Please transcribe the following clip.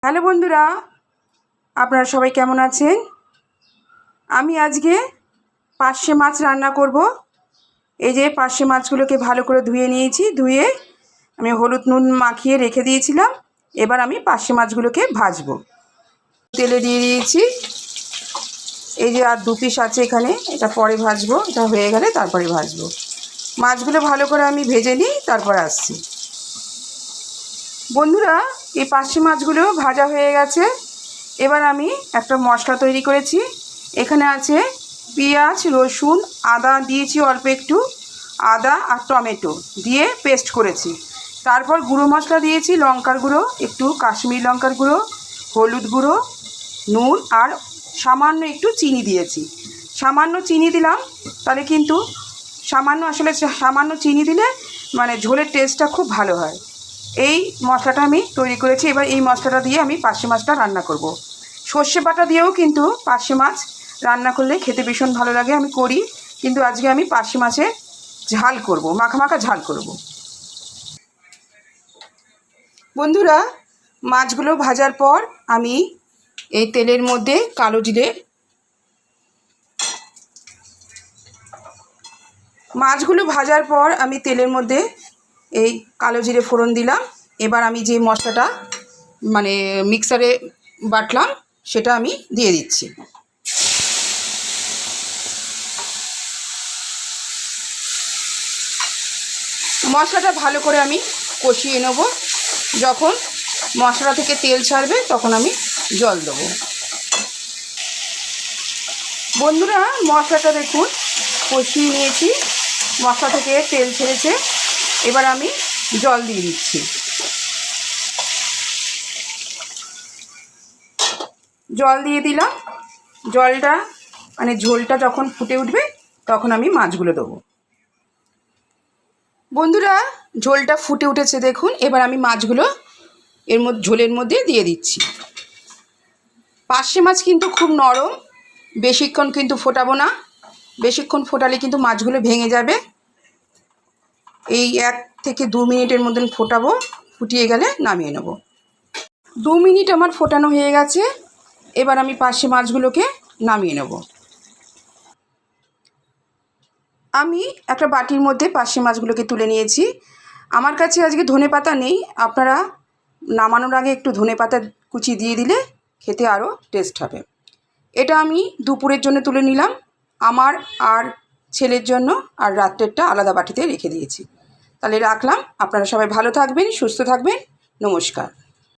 Hello বন্ধুরা, আপনারা সবাই কেমন আছেন? আমি আজকে পার্শে মাছ রান্না করব। এই যে পার্শে মাছগুলোকে ভালো করে ধুয়ে নিয়েছি। ধুয়ে আমি হলুদ নুন মাখিয়ে রেখে দিয়েছিলাম। এবার আমি পার্শে মাছগুলোকে ভাজবো। তেলে দিয়ে দিয়েছি। এই যে আর 2 পিস আছে এখানে, এটা পরে ভাজবো। এটা হয়ে গেলে তারপরে ভাজবো। মাছগুলো ভালো করে আমি ভেজে নিই, তারপর আসছি। বন্ধুরা, এই পার্শে মাছগুলো ভাজা হয়ে গেছে। এবার আমি একটা মশলা তৈরি করেছি। এখানে আছে পেঁয়াজ, রসুন, আদা দিয়েছি অল্প একটু, আদা আর টমেটো দিয়ে পেস্ট করেছি। তারপর গুঁড়ো মশলা দিয়েছি, লঙ্কার গুঁড়ো, একটু কাশ্মীরি লঙ্কার গুঁড়ো, হলুদ গুঁড়ো, নুন আর সামান্য একটু চিনি দিয়েছি। সামান্য চিনি দিলাম, তাহলে কিন্তু সামান্য চিনি দিলে মানে ঝোলের টেস্টটা খুব ভালো হয়। এই মশলাটা আমি তৈরি করেছি। এবার এই মশলাটা দিয়ে আমি পার্শে মাছটা রান্না করব। সর্ষে বাটা দিয়েও কিন্তু পার্শে মাছ রান্না করলে খেতে ভীষণ ভালো লাগে, আমি করি। কিন্তু আজকে আমি পার্শে মাছের ঝাল করব, মাখা মাখা ঝাল করব। বন্ধুরা, মাছগুলো ভাজার পর আমি এই তেলের মধ্যে মাছগুলো ভাজার পর আমি তেলের মধ্যে এই কালো জিরে ফোড়ন দিলাম। এবার আমি যে মশলাটা মানে মিক্সারে বাটলাম সেটা আমি দিয়ে দিচ্ছি। মশলাটা ভালো করে আমি কষিয়ে নেব। যখন মশলা থেকে তেল ছাড়বে তখন আমি জল দেবো। বন্ধুরা, মশলাটা দেখুন কষিয়ে নিয়েছি, মশলা থেকে তেল ছেড়েছে। এবার আমি জল দিয়ে দিচ্ছি। জল দিয়ে দিলাম। জলটা মানে ঝোলটা যখন ফুটে উঠবে তখন আমি মাছগুলো দেবো। বন্ধুরা, ঝোলটা ফুটে উঠেছে দেখুন। এবার আমি মাছগুলো ঝোলের মধ্যে দিয়ে দিচ্ছি। পার্শে মাছ কিন্তু খুব নরম, বেশিক্ষণ কিন্তু ফোটাবো না। বেশিক্ষণ ফোটালে কিন্তু মাছগুলো ভেঙে যাবে। এই 1 থেকে 2 মিনিটের মতন ফোটাবো। ফুটিয়ে গেলে নামিয়ে নেব। 2 মিনিট আমার ফোটানো হয়ে গেছে। এবার আমি পার্শে মাছগুলোকে নামিয়ে নেব। আমি একটা বাটির মধ্যে পার্শে মাছগুলোকে তুলে নিয়েছি। আমার কাছে আজকে ধনেপাতা নেই, আপনারা নামানোর আগে একটু ধনেপাতা কুচি দিয়ে দিলে খেতে আরও টেস্ট হবে। এটা আমি দুপুরের জন্য তুলে নিলাম, আমার আর ছেলের জন্য, আর রাত্রেরটা আলাদা বাটিতে রেখে দিয়েছি। তাহলে রাখলাম। আপনারা সবাই ভালো থাকবেন, সুস্থ থাকবেন। নমস্কার।